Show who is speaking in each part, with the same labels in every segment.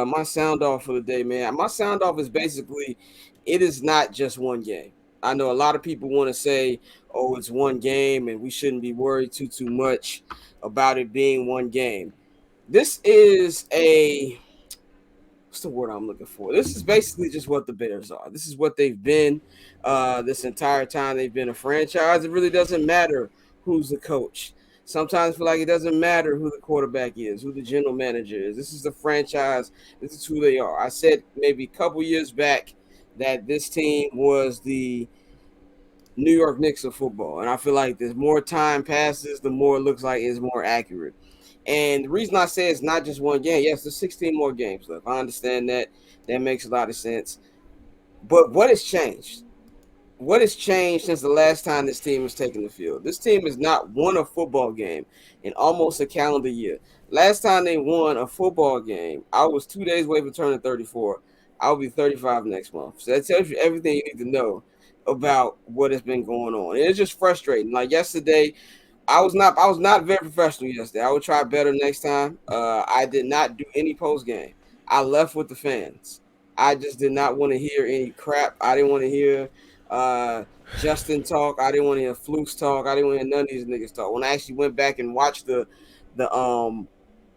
Speaker 1: My sound off for the day, man. My sound off is basically, it is not just one game. I know a lot of people want to say, "Oh, it's one game, and we shouldn't be worried too much about it being one game." This is a what's the word I'm looking for? This is basically just what the Bears are. This is what they've been this entire time they've been a franchise. It really doesn't matter who's the coach. Sometimes I feel like it doesn't matter who the quarterback is, who the general manager is. This is the franchise. This is who they are. I said maybe a couple years back that this team was the New York Knicks of football. And I feel like as more time passes, the more it looks like it's more accurate. And the reason I say it's not just one game, yes, there's 16 more games left. I understand that. That makes a lot of sense. But what has changed? What has changed since the last time this team has taken the field? This team has not won a football game in almost a calendar year. Last time they won a football game, I was 2 days away from turning 34. I'll be 35 next month. So that tells you everything you need to know about what has been going on. And it's just frustrating. Like yesterday, I was not very professional yesterday. I will try better next time. I did not do any post game. I left with the fans. I just did not want to hear any crap. I didn't want to hear uh, Justin talk. I didn't want to hear Flukes talk. I didn't want to hear none of these niggas talk. When I actually went back and watched the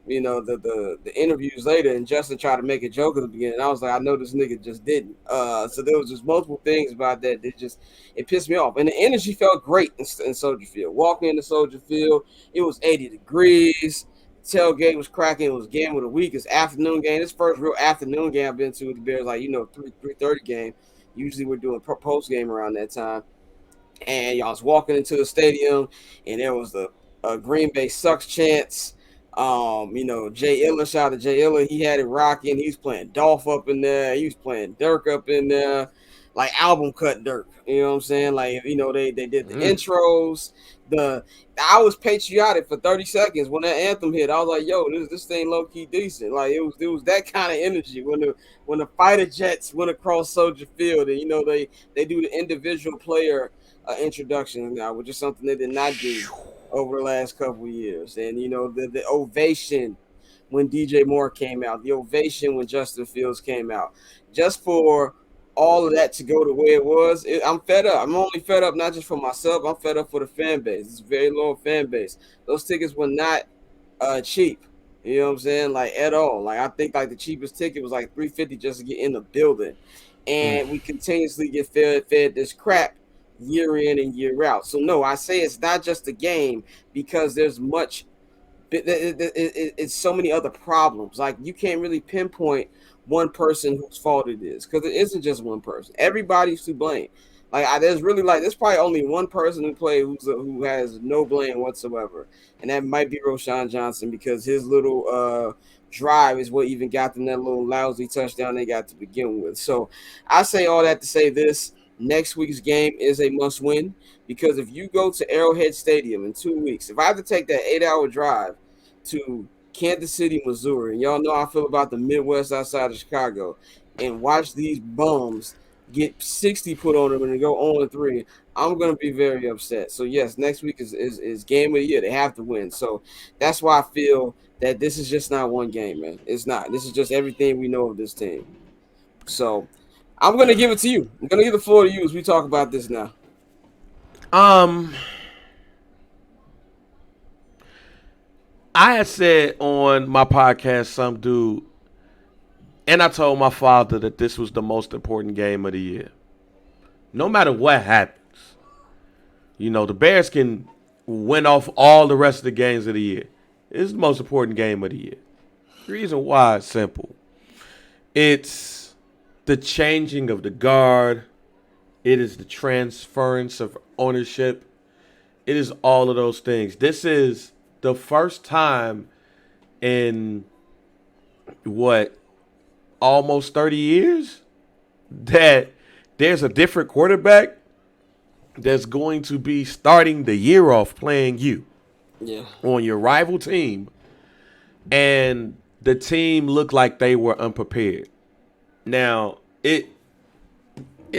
Speaker 1: the interviews later, and Justin tried to make a joke at the beginning. I was like, I know this nigga just didn't. So there was just multiple things about that just it pissed me off. And the energy felt great in Soldier Field. Walking into Soldier Field, it was 80 degrees. Tailgate was cracking. It was game of the week. It's afternoon game. This first real afternoon game I've been to with the Bears, like 3:30 game. Usually we're doing post game around that time. And y'all was walking into the stadium, and there was the Green Bay sucks chants. Jay Illa, shout out to Jay Illa. He had it rocking. He was playing Dolph up in there. He was playing Dirk up in there, like album cut Dirk. You know what I'm saying? Like they did the intros. The I was patriotic for 30 seconds when that anthem hit. I was like, yo, this thing low key decent. Like it was that kind of energy when the fighter jets went across Soldier Field, and they do the individual player introduction now, which is something they did not do over the last couple of years. And the ovation when DJ Moore came out, the ovation when Justin Fields came out, just for all of that to go the way it was. I'm fed up. I'm only fed up not just for myself. I'm fed up for the fan base. It's a very low fan base. Those tickets were not cheap. You know what I'm saying? Like at all. Like I think like the cheapest ticket was like $350 just to get in the building, and we continuously get fed this crap year in and year out. So no, I say it's not just a game because there's much. It's so many other problems. Like you can't really pinpoint one person whose fault it is because it isn't just one person. Everybody's to blame. There's probably only one person who played who has no blame whatsoever, and that might be Roshan Johnson because his little drive is what even got them that little lousy touchdown they got to begin with. So I say all that to say this. Next week's game is a must win because if you go to Arrowhead Stadium in 2 weeks, if I have to take that 8-hour drive to Kansas City, Missouri, and y'all know how I feel about the Midwest outside of Chicago, and watch these bums get 60 put on them and go 0-3, I'm going to be very upset. So, yes, next week is game of the year. They have to win. So that's why I feel that this is just not one game, man. It's not. This is just everything we know of this team. So I'm going to give it to you. I'm going to give the floor to you as we talk about this now.
Speaker 2: I had said on my podcast, some dude, and I told my father that this was the most important game of the year. No matter what happens, the Bears can win off all the rest of the games of the year. It's the most important game of the year. The reason why is simple. It's the changing of the guard. It is the transference of ownership. It is all of those things. This is the first time in almost 30 years that there's a different quarterback that's going to be starting the year off playing you on your rival team, and the team looked like they were unprepared. Now it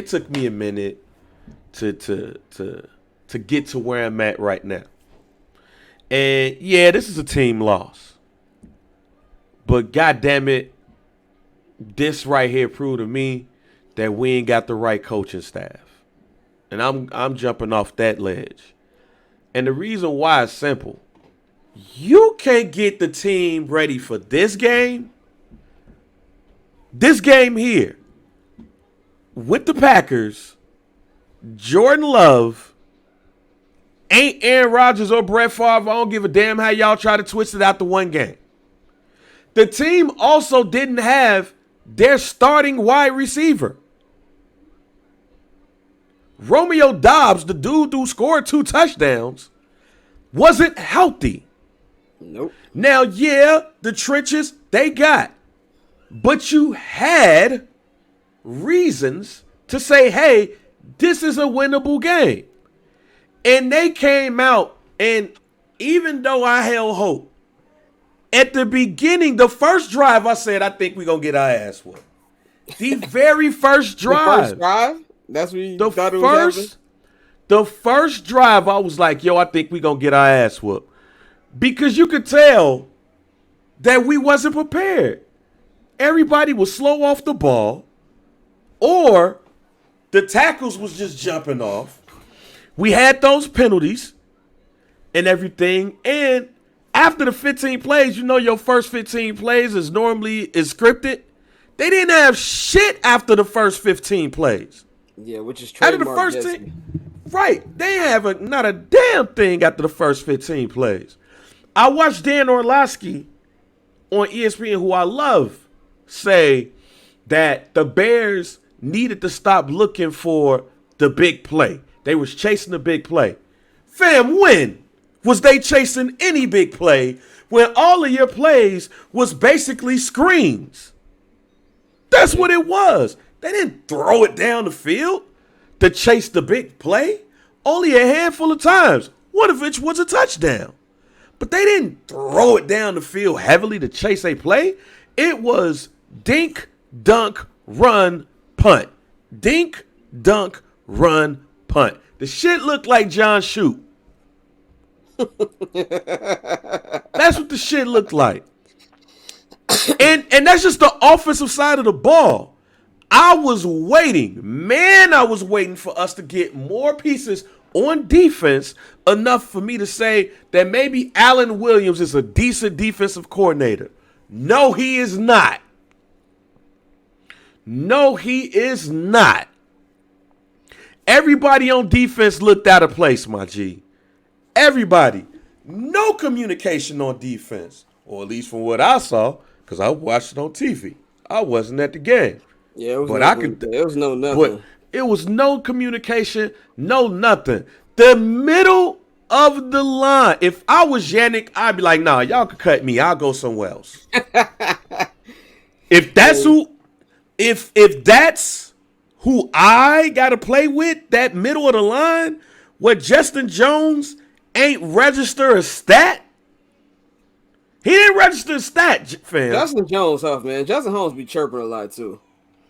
Speaker 2: took me a minute to get to where I'm at right now. And yeah, this is a team loss. But goddamn it, this right here proved to me that we ain't got the right coaching staff. And I'm jumping off that ledge. And the reason why is simple. You can't get the team ready for this game here, with the Packers, Jordan Love, ain't Aaron Rodgers or Brett Favre. I don't give a damn how y'all try to twist it out to one game. The team also didn't have their starting wide receiver. Romeo Doubs, the dude who scored 2 touchdowns, wasn't healthy.
Speaker 1: Nope.
Speaker 2: Now, yeah, the trenches, they got. But you had reasons to say, hey, this is a winnable game. And they came out, and even though I held hope, at the beginning, the first drive, I said, I think we're going to get our ass whooped. The very first drive.
Speaker 1: The first drive? That's what you thought it was happening?
Speaker 2: The first drive, I was like, yo, I think we're going to get our ass whooped. Because you could tell that we wasn't prepared. Everybody was slow off the ball, or the tackles was just jumping off. We had those penalties and everything. And after the 15 plays, you know your first 15 plays is scripted. They didn't have shit after the first 15 plays.
Speaker 1: Yeah, which is trademark.
Speaker 2: After the first 10, right. They have not a damn thing after the first 15 plays. I watched Dan Orlovsky on ESPN, who I love, say that the Bears needed to stop looking for the big play. They was chasing the big play. Fam, when was they chasing any big play when all of your plays was basically screens? That's what it was. They didn't throw it down the field to chase the big play. Only a handful of times, one of which was a touchdown. But they didn't throw it down the field heavily to chase a play. It was dink, dunk, run, punt. Dink, dunk, run, punt. The shit looked like John Shoot. That's what the shit looked like. And that's just the offensive side of the ball. I was waiting for us to get more pieces on defense, enough for me to say that maybe Allen Williams is a decent defensive coordinator. No, he is not. No, he is not. Everybody on defense looked out of place, my G. Everybody. No communication on defense. Or at least from what I saw, because I watched it on TV. I wasn't at the game.
Speaker 1: Yeah, it was no nothing.
Speaker 2: But it was no communication, no nothing. The middle of the line. If I was Yannick, I'd be like, nah, y'all can cut me. I'll go somewhere else. If that's who I gotta play with, that middle of the line, where Justin Jones ain't register a stat. He didn't register a stat, fam.
Speaker 1: Justin Jones huff, man. Justin Holmes be chirping a lot too.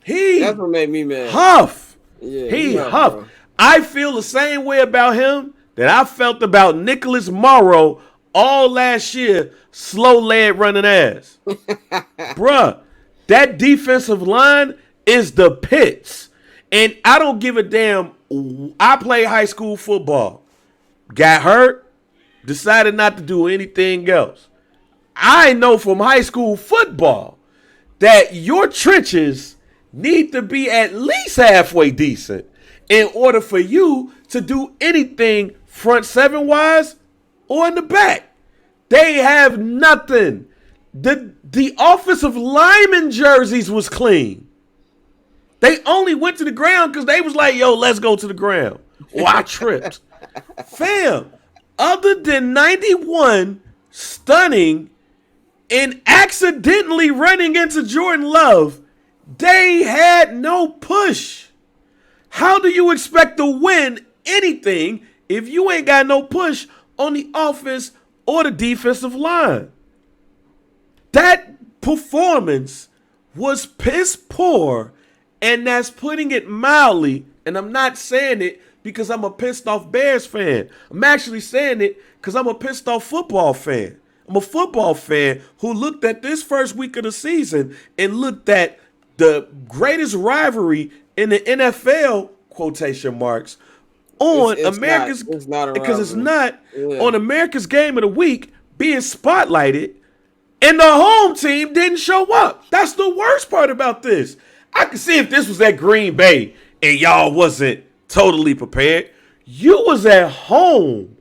Speaker 1: That's what made me mad.
Speaker 2: Huff.
Speaker 1: Yeah,
Speaker 2: he huff. Bro. I feel the same way about him that I felt about Nicholas Morrow all last year, slow leg running ass. Bruh, that defensive line is the pits. And I don't give a damn. I play high school football. Got hurt, decided not to do anything else. I know from high school football that your trenches need to be at least halfway decent in order for you to do anything front seven wise or in the back. They have nothing. The offensive lineman jerseys was clean. They only went to the ground because they was like, yo, let's go to the ground. Or I tripped. Fam, other than 91 stunning and accidentally running into Jordan Love, they had no push. How do you expect to win anything if you ain't got no push on the offense or the defensive line? That performance was piss poor, and that's putting it mildly. And I'm not saying it because I'm a pissed off Bears fan. I'm actually saying it because I'm a pissed off football fan. I'm a football fan who looked at this first week of the season and looked at the greatest rivalry in the NFL, quotation marks, on America's,
Speaker 1: it's not a
Speaker 2: because it's
Speaker 1: rivalry.
Speaker 2: not
Speaker 1: Yeah.
Speaker 2: on America's Game of the Week being spotlighted, and the home team didn't show up. That's the worst part about this. I could see if this was at Green Bay and y'all wasn't totally prepared. You was at home.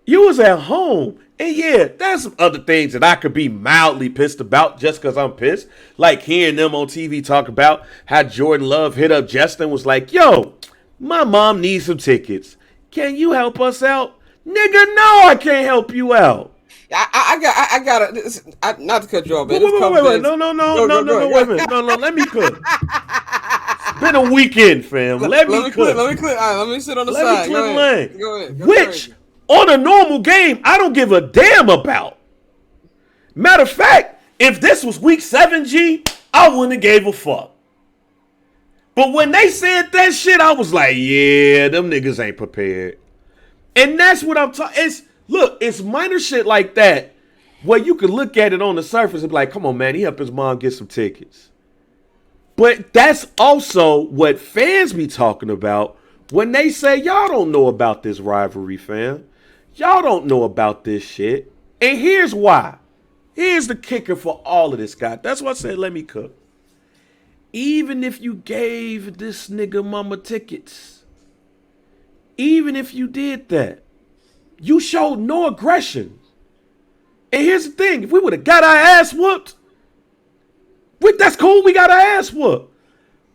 Speaker 2: You was at home. And yeah, there's some other things that I could be mildly pissed about just because I'm pissed. Like hearing them on TV talk about how Jordan Love hit up Justin, was like, yo, my mom needs some tickets. Can you help us out? Nigga, no, I can't help you out.
Speaker 1: I got not to cut you off, man.
Speaker 2: Wait. No, wait a minute. No, let me cook. It's been a weekend, fam. Let me cook.
Speaker 1: Let me clip. Let me sit on the side.
Speaker 2: Let me clip lane.
Speaker 1: Go ahead.
Speaker 2: Which, on a normal game, I don't give a damn about. Matter of fact, if this was week 7, G, I wouldn't have gave a fuck. But when they said that shit, I was like, yeah, them niggas ain't prepared. And that's what I'm talking. It's minor shit like that where you can look at it on the surface and be like, come on, man, he helped his mom get some tickets. But that's also what fans be talking about when they say, y'all don't know about this rivalry, fam. Y'all don't know about this shit. And here's why. Here's the kicker for all of this, guy. That's why I said, let me cook. Even if you gave this nigga mama tickets, even if you did that, you showed no aggression. And here's the thing. If we would have got our ass whooped, that's cool. We got our ass whooped.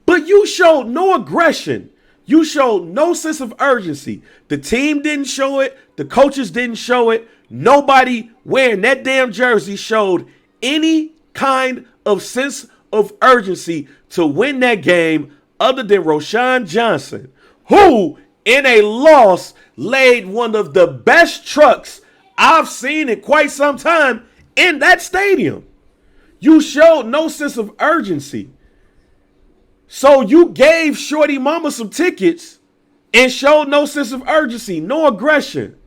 Speaker 2: But you showed no aggression. You showed no sense of urgency. The team didn't show it. The coaches didn't show it. Nobody wearing that damn jersey showed any kind of sense of urgency to win that game other than Roshan Johnson, who in a loss laid one of the best trucks I've seen in quite some time in that stadium. You showed no sense of urgency. So you gave Shorty Mama some tickets and showed no sense of urgency, no aggression.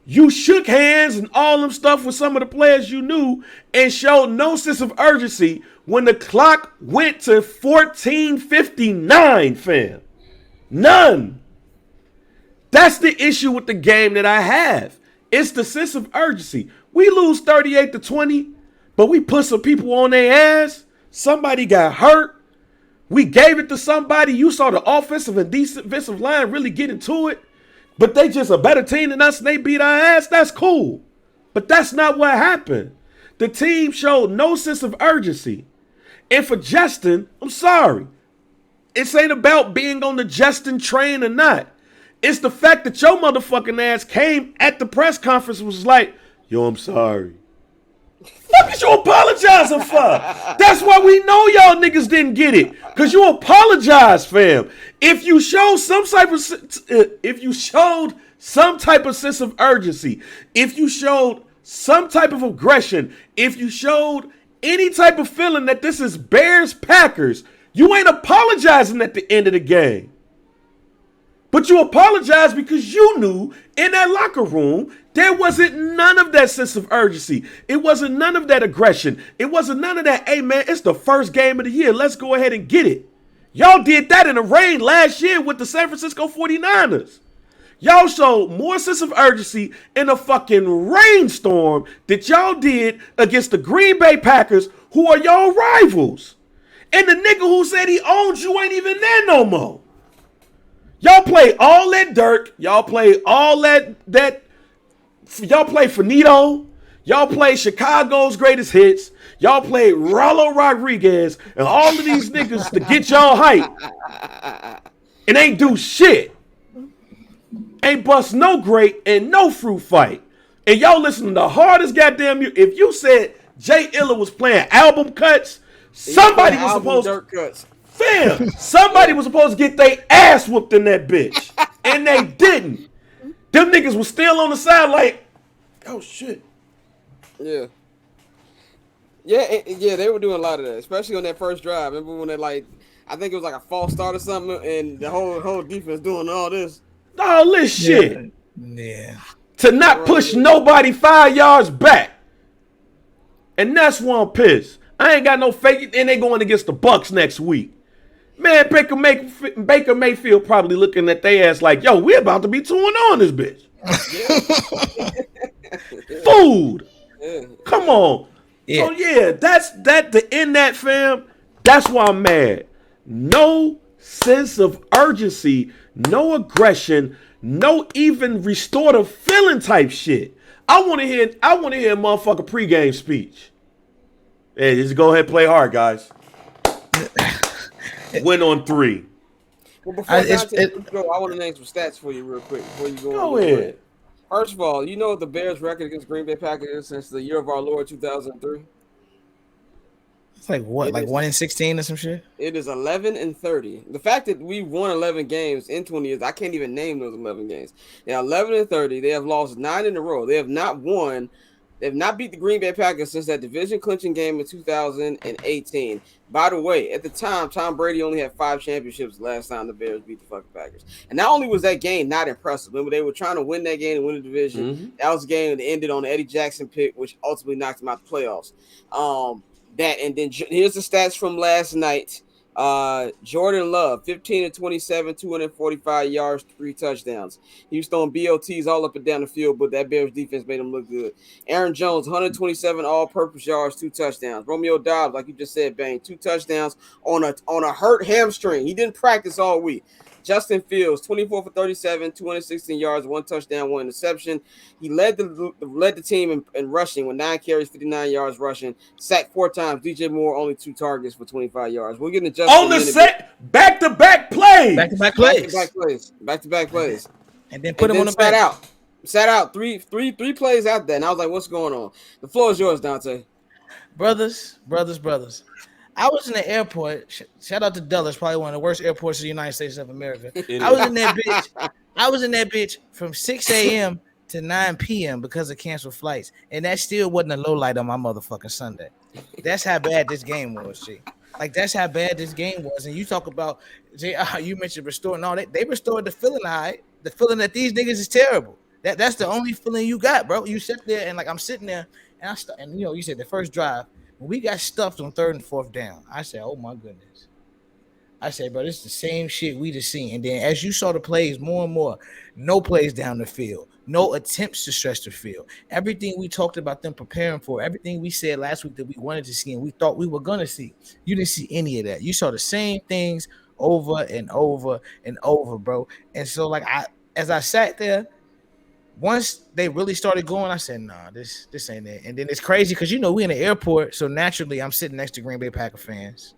Speaker 2: You shook hands and all them stuff with some of the players you knew and showed no sense of urgency when the clock went to 14:59, fam. None. That's the issue with the game that I have. It's the sense of urgency. We lose 38-20, but we put some people on their ass. Somebody got hurt. We gave it to somebody. You saw the offensive and defensive line really get into it, but they just a better team than us and they beat our ass. That's cool. But that's not what happened. The team showed no sense of urgency. And for Justin, I'm sorry. It ain't about being on the Justin train or not. It's the fact that your motherfucking ass came at the press conference and was like, yo, I'm sorry. What is you apologizing for? That's why we know y'all niggas didn't get it. Because you apologize, fam. If you showed some type of sense of urgency, if you showed some type of aggression, if you showed any type of feeling that this is Bears-Packers, you ain't apologizing at the end of the game. But you apologize because you knew in that locker room there wasn't none of that sense of urgency. It wasn't none of that aggression. It wasn't none of that, hey man, it's the first game of the year. Let's go ahead and get it. Y'all did that in the rain last year with the San Francisco 49ers. Y'all showed more sense of urgency in a fucking rainstorm that y'all did against the Green Bay Packers, who are y'all rivals. And the nigga who said he owns you ain't even there no more. Y'all play all that dirt. Y'all play all that. Y'all play Finito. Y'all play Chicago's greatest hits. Y'all play Rollo Rodriguez and all of these niggas to get y'all hype. And ain't do shit. Ain't bust no grape and no fruit fight. And y'all listen to the hardest goddamn music. If you said Jay Illa was playing album cuts, somebody was supposed to. Fam, somebody was supposed to get their ass whooped in that bitch. And they didn't. Them niggas was still on the side like, oh shit.
Speaker 1: Yeah. Yeah, they were doing a lot of that, especially on that first drive. Remember when I think it was like a false start or something, and the whole defense doing all this.
Speaker 2: All this shit.
Speaker 3: Yeah.
Speaker 2: To not push nobody 5 yards back. And that's why I'm pissed. I ain't got no faith. And they going against the Bucks next week. Man, Baker Mayfield probably looking at their ass like, yo, we about to be 2-0 this bitch.
Speaker 1: Yeah.
Speaker 2: Food.
Speaker 1: Yeah.
Speaker 2: Come on.
Speaker 3: Yeah.
Speaker 2: So yeah, that's that to end that, fam. That's why I'm mad. No sense of urgency, no aggression, no even restorative feeling type shit. I want to hear a motherfucker pregame speech. Hey, just go ahead and play hard, guys. Win on 3.
Speaker 1: Well, before Dante go, I want to name some stats for you real quick before you go.
Speaker 2: Go ahead.
Speaker 1: First of all, you know what the Bears' record against Green Bay Packers since the year of our Lord 2003?
Speaker 3: It's like what, like 1-16 or some shit?
Speaker 1: It is 11-30. The fact that we won 11 games in 20 years, I can't even name those 11 games. They're 11-30. They have lost 9 in a row. They have not won. They have not beat the Green Bay Packers since that division clinching game in 2018. By the way, at the time, Tom Brady only had 5 championships last time the Bears beat the fucking Packers. And not only was that game not impressive, remember they were trying to win that game and win the division. Mm-hmm. That was a game that ended on the Eddie Jackson pick, which ultimately knocked him out the playoffs. And then here's the stats from last night. Jordan Love, 15-27, 245 yards, 3 touchdowns. He was throwing BOTs all up and down the field, but that Bears defense made him look good. Aaron Jones, 127 all-purpose yards, 2 touchdowns. Romeo Doubs, like you just said, Bang, 2 touchdowns on a hurt hamstring. He didn't practice all week. Justin Fields, 24 for 37, 216 yards, 1 touchdown, 1 interception. He led the team in rushing with 9 carries, 59 yards rushing. Sacked 4 times. DJ Moore only 2 targets for 25 yards. We're getting adjusted
Speaker 2: on the set, back-to-back plays.
Speaker 3: Back-to-back plays.
Speaker 1: And
Speaker 3: then put him on the
Speaker 1: back. Sat out three plays out there, and I was like, "What's going on?" The floor is yours, Dante.
Speaker 3: Brothers. I was in the airport. Shout out to Dulles, probably one of the worst airports in the United States of America. I was in that bitch from 6 a.m. to 9 p.m. because of canceled flights. And that still wasn't a low light on my motherfucking Sunday. That's how bad this game was, G. Like, that's how bad this game was. And you talk about, you mentioned restoring. No, they restored the feeling, all right? The feeling that these niggas is terrible. That's the only feeling you got, bro. You sit there and, like, I'm sitting there, and you said the first drive, when we got stuffed on 3rd and 4th down, I said, oh, my goodness. I said, bro, this is the same shit we just seen. And then as you saw the plays more and more, no plays down the field, no attempts to stretch the field. Everything we talked about them preparing for, everything we said last week that we wanted to see and we thought we were going to see, you didn't see any of that. You saw the same things over and over and over, bro. And so, like, as I sat there, once they really started going, I said, nah, this ain't it. And then it's crazy because, we in the airport, so naturally I'm sitting next to Green Bay Packer fans.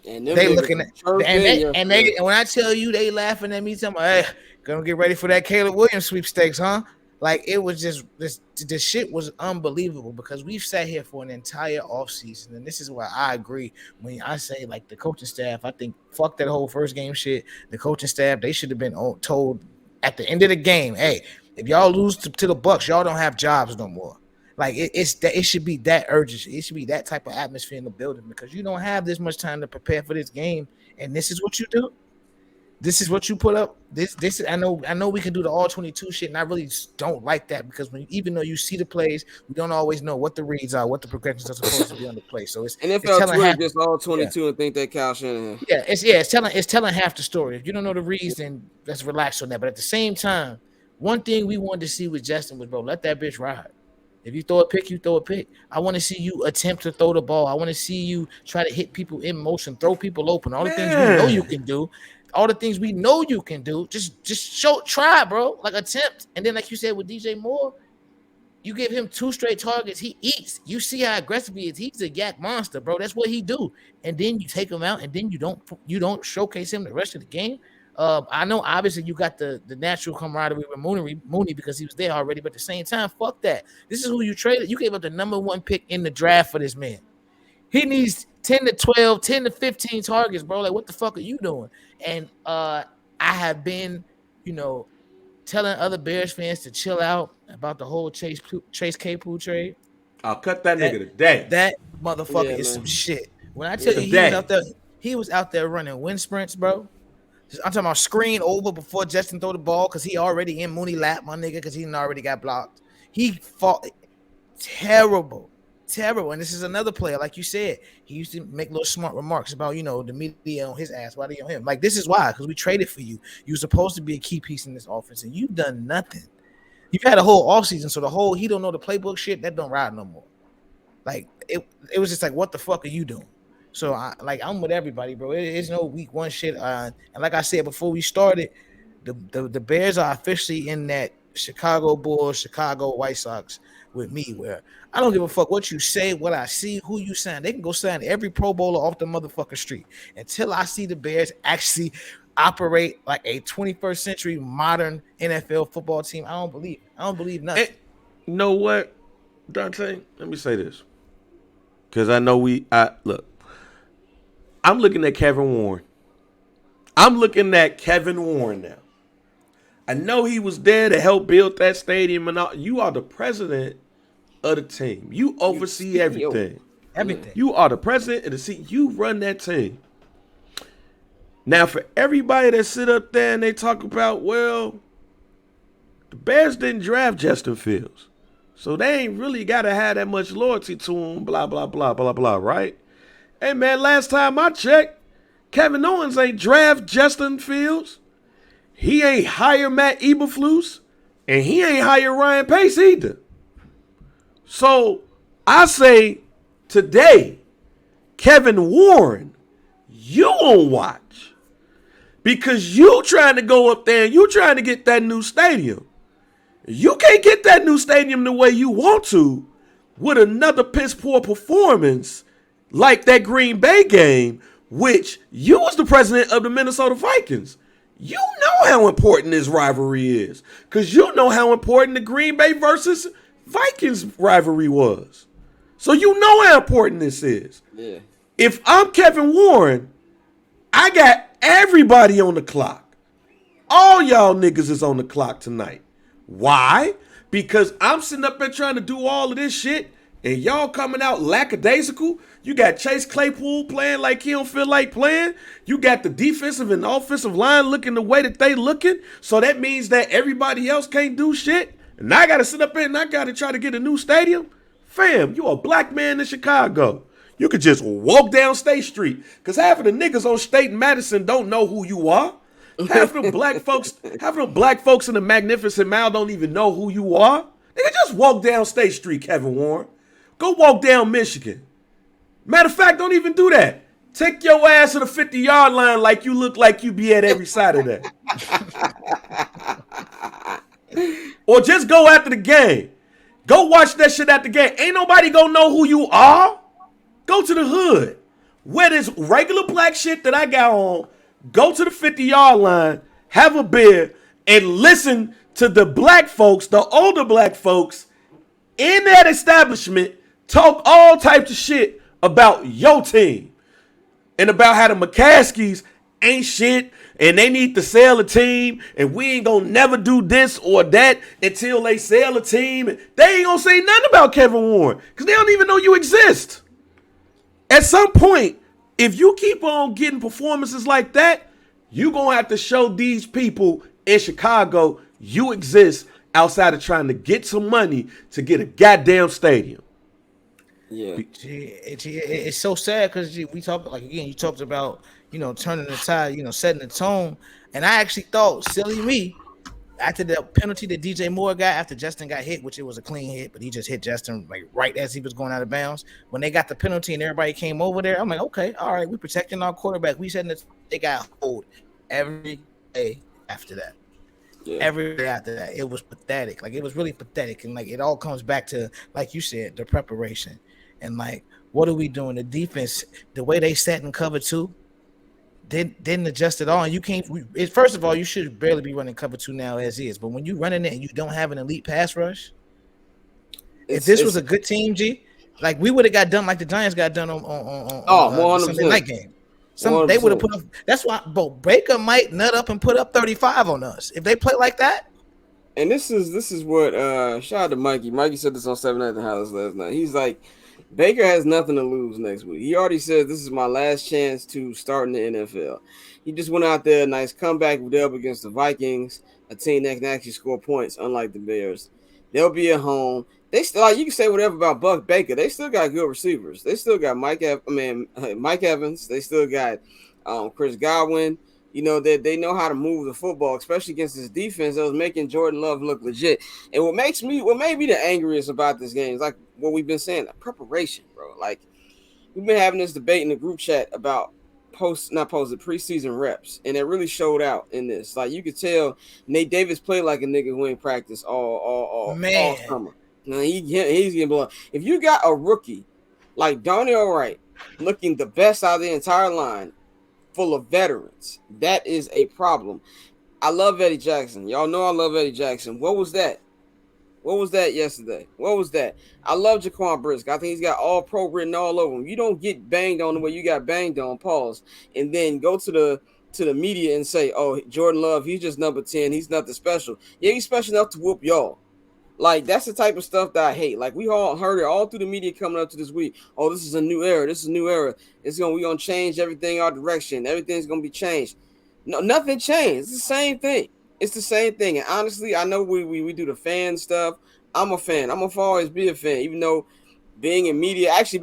Speaker 3: And they looking at and when I tell you they laughing at me, telling me, hey, gonna get ready for that Caleb Williams sweepstakes, huh? Like, it was just this shit was unbelievable because we've sat here for an entire offseason, and this is why I agree when I say, like, the coaching staff, I think fuck that whole first game shit. The coaching staff, they should have been told at the end of the game, hey, if y'all lose to the Bucks, y'all don't have jobs no more. Like, it should be that urgency. It should be that type of atmosphere in the building because you don't have this much time to prepare for this game, and this is what you do. This is what you put up. This I know we can do the all 22 shit, and I really don't like that because even though you see the plays, we don't always know what the reads are, what the progressions are supposed to be on the play. So it's
Speaker 1: NFL Twitter just all 22 and think they Kyle Shanahan.
Speaker 3: Yeah, it's telling half the story. If you don't know the reads, then let's relax on that. But at the same time, one thing we wanted to see with Justin was, bro, let that bitch ride. If you throw a pick, you throw a pick. I want to see you attempt to throw the ball. I want to see you try to hit people in motion, throw people open. All the things we know you can do. All the things we know you can do. Just try, bro. Like, attempt. And then, like you said with DJ Moore, you give him 2 straight targets, he eats. You see how aggressive he is. He's a yak monster, bro. That's what he do. And then you take him out, and then you don't showcase him the rest of the game. I know obviously you got the natural camaraderie with Mooney because he was there already, but at the same time, fuck that. This is who you traded. You gave up the number 1 pick in the draft for this man. He needs 10 to 12, 10 to 15 targets, bro. Like, what the fuck are you doing? And I have been, telling other Bears fans to chill out about the whole Chase Claypool trade.
Speaker 2: I'll cut that nigga today.
Speaker 3: That motherfucker is some shit. When I tell you he was out there running wind sprints, bro. I'm talking about screen over before Justin throw the ball because he already in Mooney lap, my nigga, because he already got blocked. He fought terrible. terrible. And this is another player, like you said, he used to make little smart remarks about, the media on his ass. Why they on him? Like, this is why, because we traded for you. You were supposed to be a key piece in this offense, and you've done nothing. You've had a whole offseason, so the whole he don't know the playbook shit, that don't ride no more. Like, it was just like, what the fuck are you doing? So, I'm with everybody, bro. It's no week one shit. And like I said before we started, the Bears are officially in that Chicago Bulls, Chicago White Sox with me, where I don't give a fuck what you say, what I see, who you sign. They can go sign every Pro Bowler off the motherfucking street until I see the Bears actually operate like a 21st century modern NFL football team. I don't believe nothing.
Speaker 2: And you know what, Dante? Let me say this, because I know look. I'm looking at Kevin Warren. Now. I know he was there to help build that stadium and all. You are the president of the team. You oversee everything.
Speaker 3: Everything.
Speaker 2: You are the president of the team. You run that team. Now, for everybody that sit up there and they talk about, well, the Bears didn't draft Justin Fields, so they ain't really got to have that much loyalty to him, blah, blah, blah, blah, blah, right? Hey, man, last time I checked, Kevin Owens ain't draft Justin Fields. He ain't hire Matt Eberflus, and he ain't hire Ryan Pace either. So I say today, Kevin Warren, you on watch, because you trying to go up there and you trying to get that new stadium. You can't get that new stadium the way you want to with another piss poor performance like that Green Bay game, which you was the president of the Minnesota Vikings. You know how important this rivalry is, because you know how important the Green Bay versus Vikings rivalry was. So you know how important this is.
Speaker 1: Yeah.
Speaker 2: If I'm Kevin Warren, I got everybody on the clock. All y'all niggas is on the clock tonight. Why? Because I'm sitting up there trying to do all of this shit, and y'all coming out lackadaisical. You got Chase Claypool playing like he don't feel like playing. You got the defensive and offensive line looking the way that they looking. So that means that everybody else can't do shit. And I got to sit up there and I got to try to get a new stadium. Fam, you a black man in Chicago. You could just walk down State Street, because half of the niggas on State and Madison don't know who you are. Half of the black folks in the Magnificent Mile don't even know who you are. Nigga, just walk down State Street, Kevin Warren. Go walk down Michigan. Matter of fact, don't even do that. Take your ass to the 50-yard line like you look like you be at every Saturday. Or just go after the game. Go watch that shit at the game. Ain't nobody gonna know who you are. Go to the hood. Wear this regular black shit that I got on. Go to the 50-yard line, have a beer, and listen to the black folks, the older black folks in that establishment talk all types of shit about your team and about how the McCaskies ain't shit and they need to sell a team and we ain't gonna never do this or that until they sell a team. They ain't gonna say nothing about Kevin Warren because they don't even know you exist. At some point, if you keep on getting performances like that, you gonna have to show these people in Chicago you exist outside of trying to get some money to get a goddamn stadium.
Speaker 1: Yeah,
Speaker 3: it's so sad because we talked, like, again, you talked about, turning the tide, setting the tone, and I actually thought, silly me, after the penalty that DJ Moore got after Justin got hit, which it was a clean hit, but he just hit Justin like right as he was going out of bounds. When they got the penalty and everybody came over there, I'm like, okay, all right, we're protecting our quarterback. We said that they got hold every day after that. Yeah. Every day after that, it was pathetic. Like, it was really pathetic, and like it all comes back to, like you said, the preparation. And like, what are we doing? The defense, the way they sat in cover two, didn't adjust at all. And you can't. First of all, you should barely be running cover two now as is. But when you running it and you don't have an elite pass rush, if this was a good team, G, like we would have got done like the Giants got done on Sunday night game. They would have put up. That's why, Baker might nut up and put up 35 on us if they play like that.
Speaker 1: And this is what shout out to Mikey. Mikey said this on 7 Nights in House last night. He's like, Baker has nothing to lose next week. He already said this is my last chance to start in the NFL. He just went out there, nice comeback with up against the Vikings, a team that can actually score points, unlike the Bears. They'll be at home. They still, like, you can say whatever about Buck Baker. They still got good receivers. They still got Mike Evans. They still got Chris Godwin. You know, they know how to move the football, especially against this defense that was making Jordan Love look legit. And what made me the angriest about this game is like what we've been saying, preparation, bro. Like, we've been having this debate in the group chat about preseason reps, and it really showed out in this. Like, you could tell Nate Davis played like a nigga who ain't practiced all summer. Now he's getting blown. If you got a rookie like Darnell Wright looking the best out of the entire line, full of veterans, that is a problem. I love Eddie Jackson. Y'all know I love Eddie Jackson. What was that? What was that yesterday? What was that? I love Jaquan Brisk. I think he's got all pro written all over him. You don't get banged on the way you got banged on, pause, and then go to the media and say, oh, Jordan Love, he's just number 10. He's nothing special. Yeah, he's special enough to whoop y'all. Like, that's the type of stuff that I hate. Like, we all heard it all through the media coming up to this week. Oh, this is a new era. This is a new era. We're gonna change everything, our direction. Everything's gonna be changed. No, nothing changed. It's the same thing. It's the same thing. And honestly, I know we do the fan stuff. I'm a fan. I'm gonna always be a fan, even though being in media actually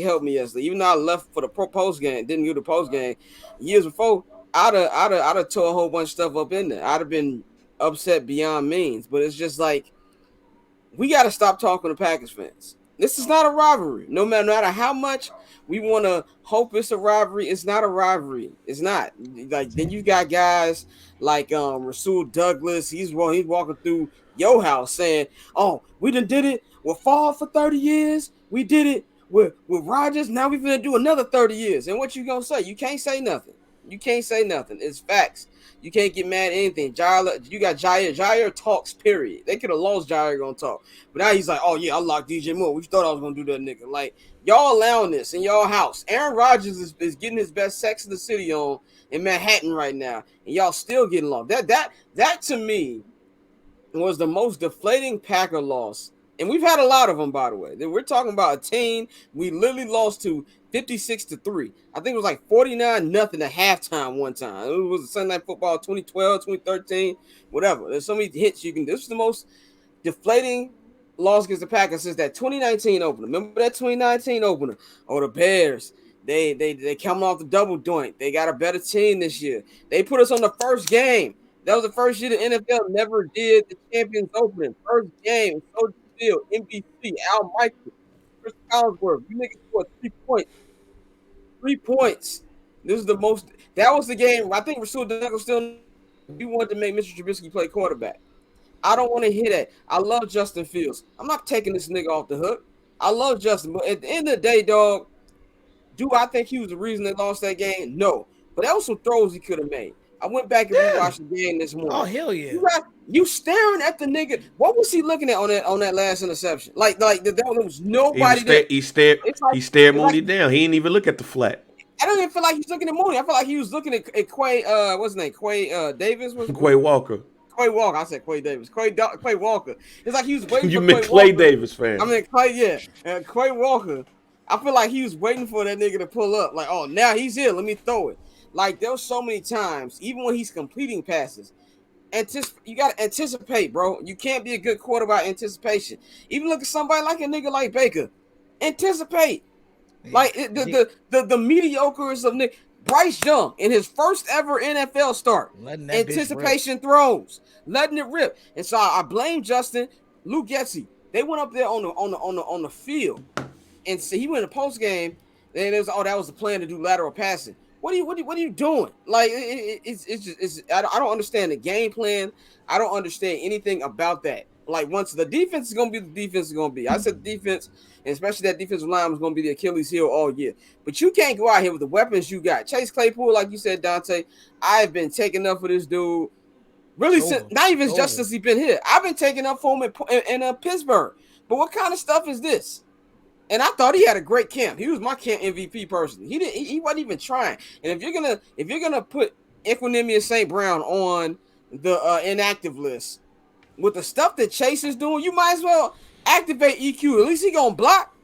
Speaker 1: helped me yesterday. Even though I left for the post game, didn't do the post game years before, I'd have tore a whole bunch of stuff up in there. I'd have been upset beyond means. But it's just like, we got to stop talking to Packers fans. This is not a rivalry. No matter how much we want to hope it's a rivalry, it's not a rivalry. It's not. Like, then you got guys like Rasul Douglas. He's walking through your house saying, "Oh, we done did it with Favre for 30 years. We did it with Rodgers. Now we're gonna do another 30 years." And what you gonna say? You can't say nothing. You can't say nothing. It's facts. You can't get mad at anything. You got Jair. Jair talks, period. They could have lost Jair gonna talk. But now he's like, oh, yeah, I locked DJ Moore. We thought I was going to do that nigga. Like, y'all allowing this in y'all house. Aaron Rodgers is getting his best Sex in the City on in Manhattan right now. And y'all still getting lost. That to me was the most deflating Packer loss. And we've had a lot of them, by the way. We're talking about a team we literally lost to 56-3. I think it was like 49-0 at halftime one time. It was a Sunday Night Football 2012, 2013, whatever. There's so many hits you can. This is the most deflating loss against the Packers since that 2019 opener. Remember that 2019 opener? Oh, the Bears. They coming off the double doink. They got a better team this year. They put us on the first game. That was the first year the NFL never did the Champions Opening. First game, Soldier Field, NBC, Al Michaels, Chris Collinsworth. You niggas scored 3 points. 3 points. This is the most. That was the game. I think Rasul Douglas still. We wanted to make Mr. Trubisky play quarterback. I don't want to hear that. I love Justin Fields. I'm not taking this nigga off the hook. I love Justin, but at the end of the day, dog, do I think he was the reason they lost that game? No. But that was some throws he could have made. I went back and rewatched the game this morning.
Speaker 3: Oh, hell yeah.
Speaker 1: You staring at the nigga. What was he looking at on that last interception? Like there was nobody there.
Speaker 2: He stared Mooney down. He didn't even look at the flat.
Speaker 1: I don't even feel like he's looking at Mooney. I feel like he was looking at Quay, what's his name? Quay Davis?
Speaker 2: Quay Walker.
Speaker 1: Quay Walker. I said Quay Davis. Quay Walker. It's like he was waiting
Speaker 2: you
Speaker 1: for
Speaker 2: meant Clay Davis, fan.
Speaker 1: I mean, Quay, yeah. And Quay Walker, I feel like he was waiting for that nigga to pull up. Like, oh, now he's here. Let me throw it. Like, there was so many times, even when he's completing passes, you got to anticipate, bro. You can't be a good quarterback anticipation. Even look at somebody like a nigga like Baker. Anticipate. Like, the mediocres of Nick. Bryce Young in his first ever NFL start. Anticipation throws. Letting it rip. And so I blame Justin. Luke Getsy. They went up there on the field. And so he went in the post game. And it was, that was the plan to do lateral passing. What are you doing? Like, I don't understand the game plan. I don't understand anything about that. Like, once the defense is gonna be the defense is gonna be. I said the defense, and especially that defensive line, was gonna be the Achilles heel all year. But you can't go out here with the weapons you got. Chase Claypool, like you said, Dante. I've been taking up for this dude. Really, not even just since he's been here. I've been taking up for him in Pittsburgh. But what kind of stuff is this? And I thought he had a great camp. He was my camp MVP person. He wasn't even trying. And if you're gonna put Equinemius St. Brown on the inactive list with the stuff that Chase is doing, you might as well activate EQ. At least he gonna block.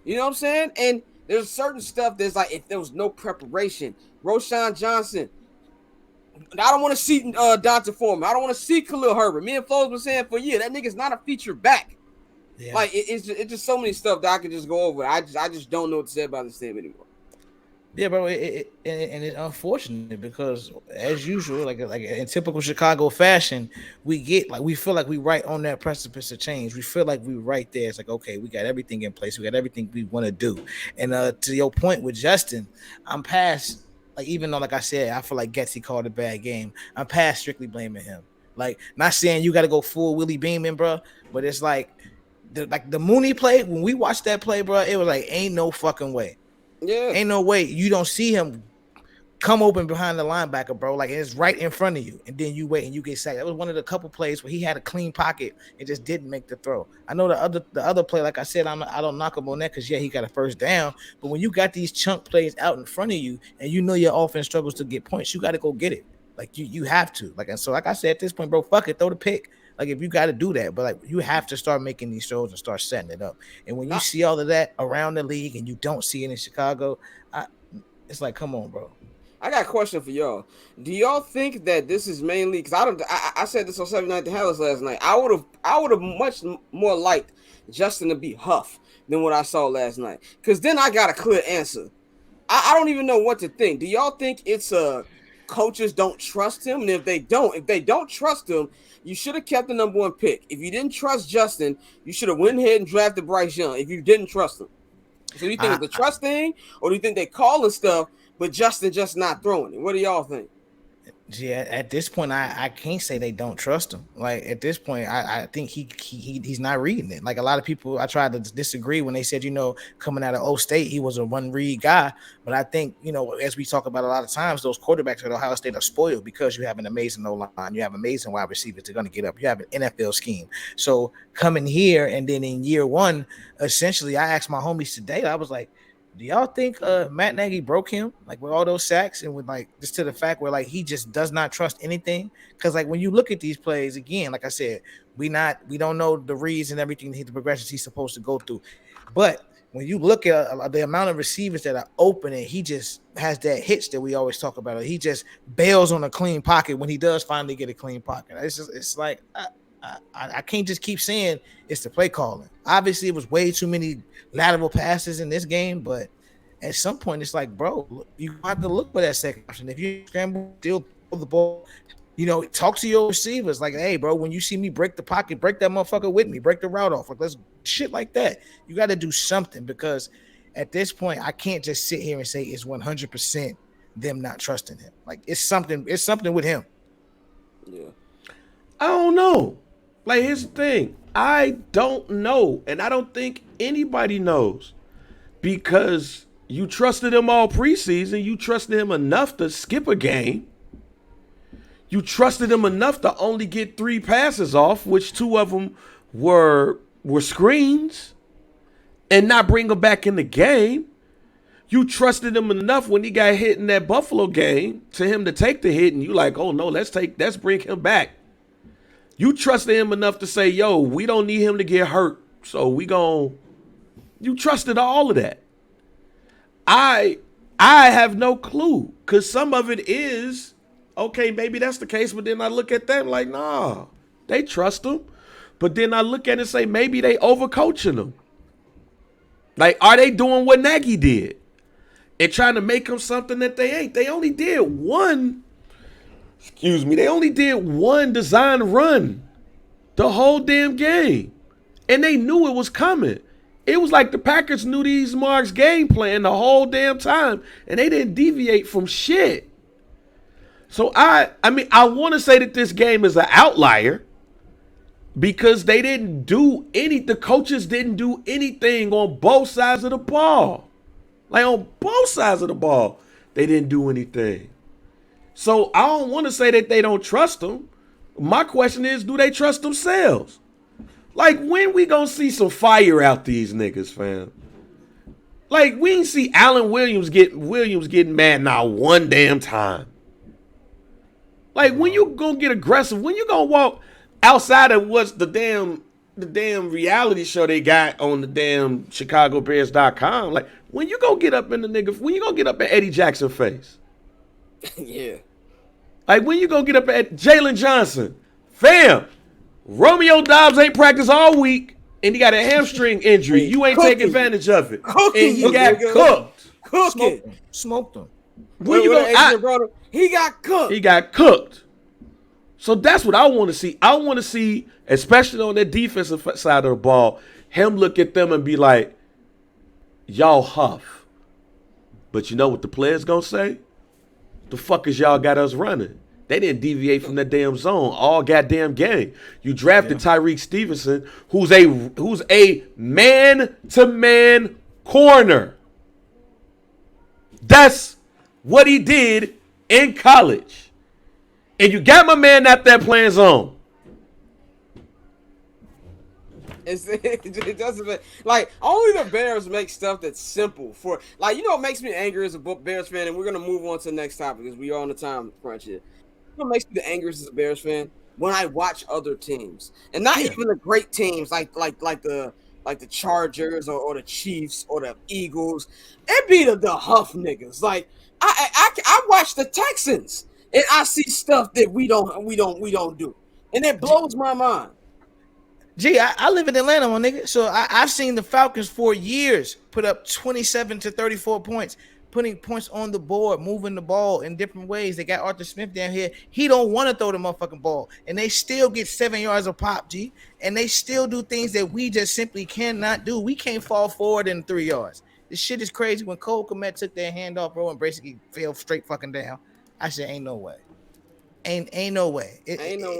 Speaker 1: You know what I'm saying? And there's certain stuff that's like, if there was no preparation, Roshan Johnson. I don't want to see Dante Foreman. I don't want to see Khalil Herbert. Me and Flo's been saying for a year, that nigga's not a feature back.
Speaker 3: Yeah.
Speaker 1: Like it's just so many stuff that I could just go over. I just don't know what to say about this team anymore.
Speaker 3: Yeah, bro, and it's unfortunate because as usual, like in typical Chicago fashion, we feel like we right on that precipice of change. We feel like we right there. It's like, okay, we got everything in place. We got everything we want to do. And to your point with Justin, I'm past, like, even though, like I said, I feel like Getsy called a bad game. I'm past strictly blaming him. Like, not saying you got to go full Willie Beeman, bro, but it's like the Mooney play. When we watched that play, bro, it was like ain't no fucking way.
Speaker 1: Yeah.
Speaker 3: Ain't no way you don't see him come open behind the linebacker, bro. Like, it's right in front of you, and then you wait and you get sacked. That was one of the couple plays where he had a clean pocket and just didn't make the throw. I know the other play, like I said, I don't knock him on that because, yeah, he got a first down. But when you got these chunk plays out in front of you and you know your offense struggles to get points, you got to go get it. Like, you have to. Like, and so, like I said, at this point, bro, fuck it, throw the pick. Like, if you got to do that, but like, you have to start making these throws and start setting it up. And when you see all of that around the league and you don't see it in Chicago, it's like, come on, bro.
Speaker 1: I got a question for y'all. Do y'all think that this is mainly because I said this on 7 Night to Hellas last night. I would have much more liked Justin to be Huff than what I saw last night. Because then I got a clear answer. I don't even know what to think. Do y'all think it's coaches don't trust him? And if they don't trust him, you should have kept the number 1 pick. If you didn't trust Justin, you should have went ahead and drafted Bryce Young. If you didn't trust him, so you think it's the trust thing, or do you think they calling stuff, but Justin just not throwing it? What do y'all think?
Speaker 3: Yeah, at this point, I can't say they don't trust him. Like, at this point, I think he's not reading it. Like, a lot of people, I tried to disagree when they said, coming out of O State, he was a one read guy. But I think, as we talk about a lot of times, those quarterbacks at Ohio State are spoiled because you have an amazing O-line, you have amazing wide receivers. They're going to get up. You have an NFL scheme. So coming here and then in year one, essentially, I asked my homies today, I was like, do y'all think Matt Nagy broke him, like, with all those sacks and with, like, just to the fact where, like, he just does not trust anything? Because, like, when you look at these plays again, like I said, we don't know the reads and everything, the progressions he's supposed to go through. But when you look at the amount of receivers that are open, and he just has that hitch that we always talk about, he just bails on a clean pocket when he does finally get a clean pocket. It's like I can't just keep saying it's the play calling. Obviously, it was way too many lateral passes in this game, but at some point, it's like, bro, you have to look for that second option. If you scramble, still throw the ball, talk to your receivers. Like, hey, bro, when you see me break the pocket, break that motherfucker with me, break the route off. Like, let's shit like that. You got to do something, because at this point, I can't just sit here and say it's 100% them not trusting him. Like, it's something with him.
Speaker 1: Yeah.
Speaker 2: I don't know. Like, here's the thing. I don't know. And I don't think anybody knows, because you trusted him all preseason. You trusted him enough to skip a game. You trusted him enough to only get 3 passes off, which 2 of them were screens, and not bring him back in the game. You trusted him enough when he got hit in that Buffalo game to him to take the hit, and you like, oh no, let's bring him back. You trusted him enough to say, yo, we don't need him to get hurt, so you trusted all of that. I have no clue, because some of it is, okay, maybe that's the case, but then I look at them like, nah, they trust him. But then I look at it and say, maybe they overcoaching him. Like, are they doing what Nagy did and trying to make him something that they ain't? They only did one design run the whole damn game, and they knew it was coming. It was like the Packers knew these Marks' game plan the whole damn time, and they didn't deviate from shit. So I want to say that this game is an outlier, because they didn't do the coaches didn't do anything on both sides of the ball. Like, on both sides of the ball, they didn't do anything. So I don't want to say that they don't trust them. My question is, do they trust themselves? Like, when we gonna see some fire out these niggas, fam? Like, we ain't see Allen Williams getting mad not one damn time. Like, when you gonna get aggressive? When you gonna walk outside of what's the damn reality show they got on the damn ChicagoBears.com? Like, when you gonna get up in Eddie Jackson's face?
Speaker 1: Yeah.
Speaker 2: Like, when you gonna get up at Jalen Johnson? Fam, Romeo Dobbs ain't practiced all week. and he got a hamstring injury. You ain't taking advantage of it. And he got cooked.
Speaker 3: Smoked him.
Speaker 2: Where you
Speaker 1: go? He got cooked.
Speaker 2: He got cooked. So that's what I want to see. I want to see, especially on that defensive side of the ball, him look at them and be like, y'all huff. But you know what the players gonna say? The fuck is y'all got us running? They didn't deviate from that damn zone all goddamn game. You drafted Tyreek Stevenson, who's a man-to-man corner. That's what he did in college. And you got my man out there playing zone.
Speaker 1: It doesn't like only the Bears make stuff that's simple for like what makes me angry as a Bears fan, and we're gonna move on to the next topic because we are on the time crunch here. What makes me the angriest as a Bears fan when I watch other teams, and not even the great teams like the Chargers or the Chiefs or the Eagles. It be the huff niggas. Like I watch the Texans and I see stuff that we don't do, and it blows my mind.
Speaker 3: Gee, I live in Atlanta, my nigga. So I've seen the Falcons for years put up 27 to 34 points, putting points on the board, moving the ball in different ways. They got Arthur Smith down here. He don't want to throw the motherfucking ball. And they still get 7 yards of pop, G. And they still do things that we just simply cannot do. We can't fall forward in 3 yards. This shit is crazy. When Cole Kmet took their hand off, bro, and basically fell straight fucking down, I said, ain't no way. Ain't no way.
Speaker 1: Ain't no way.